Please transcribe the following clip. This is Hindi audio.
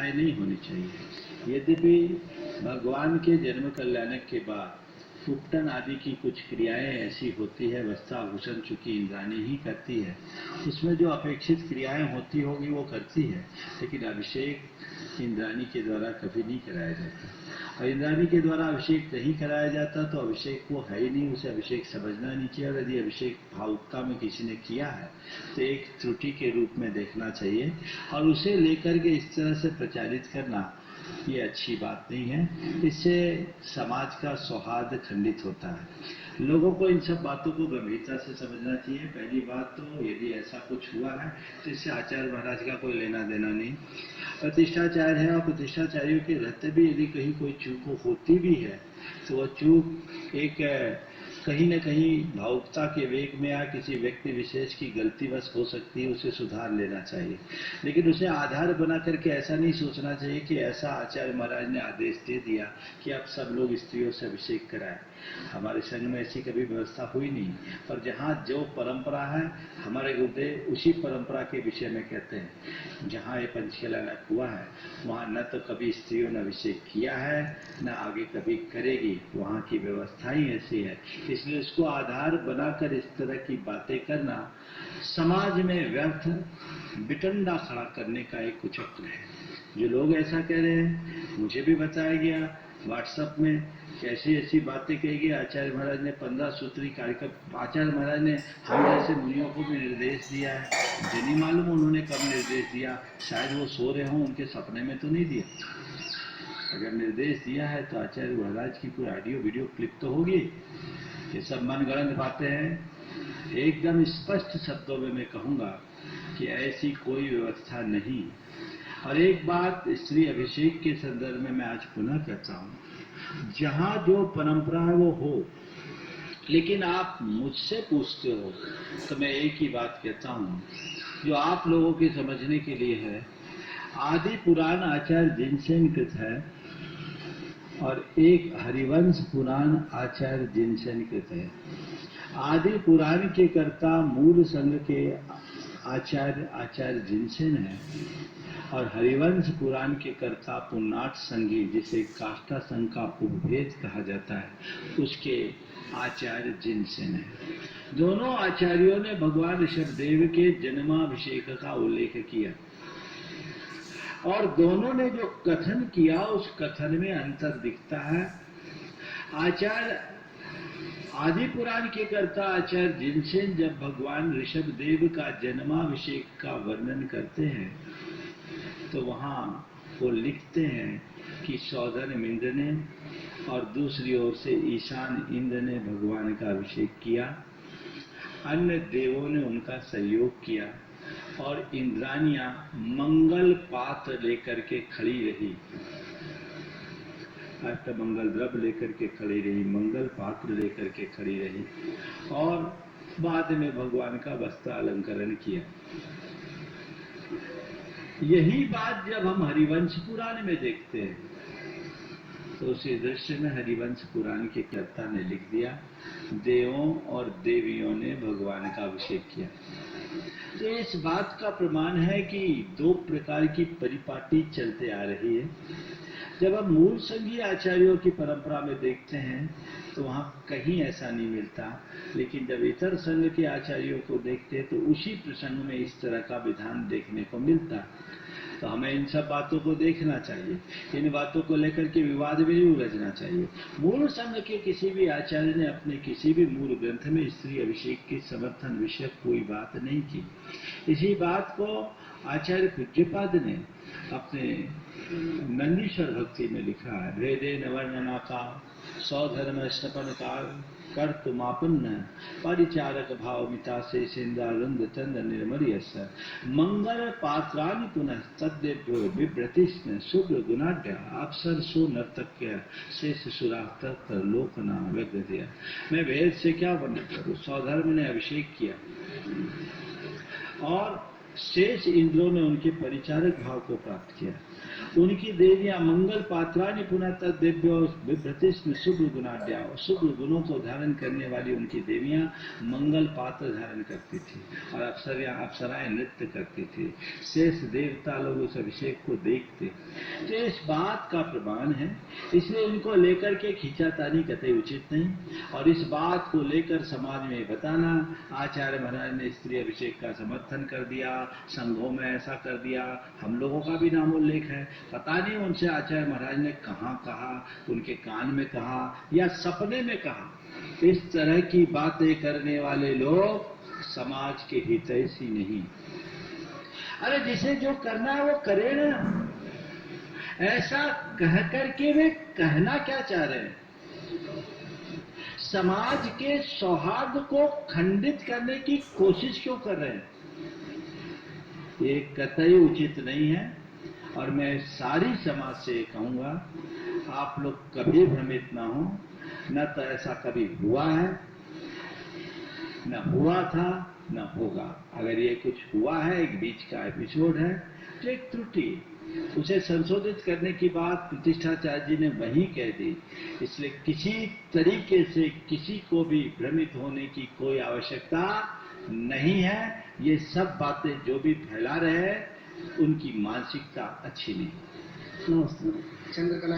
व्यवस्थाएं नहीं होनी चाहिए। यद्यपि भगवान के जन्म कल्याणक के बाद उपटन आदि की कुछ क्रियाएं ऐसी होती है, वस्त्राभूषण चूंकि इंद्राणी ही करती है, उसमें जो अपेक्षित क्रियाएं होती होगी वो करती है, लेकिन अभिषेक इंद्राणी के द्वारा कभी नहीं कराया जाता। और इंद्राणी के द्वारा अभिषेक नहीं कराया जाता तो अभिषेक वो है ही नहीं, उसे अभिषेक समझना नहीं चाहिए। और यदि अभिषेक भावुकता में किसी ने किया है तो एक त्रुटि के रूप में देखना चाहिए, और उसे लेकर के इस तरह से प्रचारित करना ये अच्छी बात नहीं है। इससे समाज का सौहार्द खंडित होता है। लोगों को इन सब बातों को गंभीरता से समझना चाहिए। पहली बात तो यदि ऐसा कुछ हुआ है तो इससे आचार्य महाराज का कोई लेना देना नहीं। प्रतिष्ठाचार्य है, और प्रतिष्ठाचार्यों के रहते भी यदि कहीं कोई चूक होती भी है तो वह चूक एक कहीं न कहीं भावुकता के वेग में या किसी व्यक्ति विशेष की गलतीवश हो सकती है, उसे सुधार लेना चाहिए। लेकिन उसे आधार बना करके ऐसा नहीं सोचना चाहिए कि ऐसा आचार्य महाराज ने आदेश दे दिया कि अब सब लोग स्त्रियों से अभिषेक कराएं। हमारे संघ में ऐसी कभी व्यवस्था हुई नहीं, पर जहाँ जो परंपरा है हमारे गुरुदेव उसी परंपरा के विषय में कहते हैं। जहाँ ये पंचकल्याणक हुआ है वहाँ न तो कभी स्त्रियों ने अभिषेक किया है न आगे कभी करेगी, वहाँ की व्यवस्था ही ऐसी है। इसलिए उसको आधार बनाकर इस तरह की बातें करना समाज में व्यर्थ बिटंडा खड़ा करने का एक कुचक्र है। जो लोग ऐसा कह रहे हैं, मुझे भी बताया गया व्हाट्सएप में कैसी ऐसी बातें कही गई। आचार्य महाराज ने 15 सूत्री कार्यक्रम, आचार्य महाराज ने हम जैसे मुनियों को भी निर्देश दिया है। मुझे नहीं मालूम उन्होंने कब निर्देश दिया, शायद वो सो रहे हों, उनके सपने में तो नहीं दिया। अगर निर्देश दिया है तो आचार्य महाराज की कोई ऑडियो वीडियो क्लिप तो होगी। ये सब मनगढ़ंत बातें हैं। एकदम स्पष्ट शब्दों में मैं कहूँगा कि ऐसी कोई व्यवस्था नहीं। और एक बात स्त्री अभिषेक के संदर्भ में मैं आज पुनः कहता हूँ, जहाँ जो परंपरा है वो हो, लेकिन आप मुझसे पूछते हो तो मैं एक ही बात कहता हूँ जो आप लोगों के समझने के लिए है। आदि पुराण आचार्य जिनसेन कृत है और एक हरिवंश पुराण आचार्य जिनसेन कृत है। आदि पुराण के कर्ता मूल संघ के आचार्य जिनसेन है, और हरिवंश पुराण के कर्ता पुन्नाट संघी, जिसे काष्ठा संघ का उपभेद कहा जाता है, उसके आचार्य जिनसेन है। दोनों आचार्यों ने भगवान ऋषभदेव के जन्माभिषेक का उल्लेख किया, और दोनों ने जो कथन किया उस कथन में अंतर दिखता है। आचार्य आदि पुराण के कर्ता आचार्य जिनसेन जब भगवान ऋषभदेव का जन्माभिषेक का वर्णन करते हैं तो वहाँ वो लिखते हैं कि सौधन इंद्र ने और दूसरी ओर से ईशान इंद्र ने भगवान का अभिषेक किया। अन्य देवों ने उनका सहयोग किया और इंद्रानियां मंगल पात्र लेकर के खड़ी रही, मंगल द्रव्य लेकर के खड़ी रही, मंगल पात्र लेकर के खड़ी रही, और बाद में भगवान का वस्त्र अलंकरण किया। यही बात जब हम हरिवंश पुराण में देखते हैं तो उसी दृश्य में हरिवंश पुराण के कर्ता ने लिख दिया, देवों और देवियों ने भगवान का अभिषेक किया। तो इस बात का प्रमाण है कि दो प्रकार की परिपाटी चलते आ रही है। जब हम मूल संघीय आचार्यों की परंपरा में देखते हैं तो वहाँ कहीं ऐसा नहीं मिलता, लेकिन जब इतर संघ के आचार्यों को देखते हैं तो उसी प्रसंग में इस तरह का विधान देखने को मिलता। तो हमें इन सब बातों को देखना चाहिए, इन बातों को लेकर के विवाद में नहीं उलझना चाहिए। मूल संघ के किसी भी आचार्य ने अपने किसी भी मूल ग्रंथ में स्त्री अभिषेक के समर्थन विषय कोई बात नहीं की। इसी बात को आचार्य पूज्यपाद ने अपने नंदीश्वर भक्ति में लिखा है। भेदे नवर्णना का सौधर्म स्नपन काल कर तुमापन्न परिचारक भाव मिता से सिंदारुंद तंद निर्मरियस मंगल पात्रानि पुनः तद्देभ्यो विभ्रतिष्ण शुभ्र गुणाढ्य अप्सर सु नर्तक्य शेष सुराक्त लोकना व्यग्रदय। मैं वेद से क्या वर्णन करूं। सौधर्म ने अभिषेक किया और शेष इंद्रों ने उनके परिचारक भाव को प्राप्त किया। उनकी देवियां मंगल पात्रानि पुनः तद्देव्यो बिभ्रतिस्म शुभ गुणाढ्या, शुभ गुणों को धारण करने वाली उनकी देवियां मंगल पात्र धारण करती थी और अप्सराएं नृत्य करती थी। शेष देवता लोग उस अभिषेक को देखते। तो इस बात का प्रमाण है, इसलिए इनको लेकर के खींचातानी कतई उचित नहीं। और इस बात को लेकर समाज में बताना, आचार्य महाराज ने स्त्री अभिषेक का समर्थन कर दिया, संघों में ऐसा कर दिया, हम लोगों का भी नामोल्लेख है। पता नहीं उनसे आचार्य महाराज ने कहाँ कहा, उनके कान में कहा या सपने में कहा। इस तरह की बातें करने वाले लोग समाज के हितैषी नहीं। अरे जिसे जो करना है वो करे ना। ऐसा कह करके वे कहना क्या चाह रहे हैं? समाज के सौहार्द को खंडित करने की कोशिश क्यों कर रहे हैं? ये कतई उचित नहीं है। और मैं सारी समाज से कहूंगा, आप लोग कभी भ्रमित ना हो। न तो ऐसा कभी हुआ है, न हुआ था, न होगा। अगर ये कुछ हुआ है, एक बीच का एपिसोड है, तो एक त्रुटि, उसे संशोधित करने की बात प्रतिष्ठाचार्य जी ने वहीं कह दी। इसलिए किसी तरीके से किसी को भी भ्रमित होने की कोई आवश्यकता नहीं है। ये सब बातें जो भी फैला रहे हैं, उनकी मानसिकता अच्छी नहीं। नमस्ते। चंद्रकला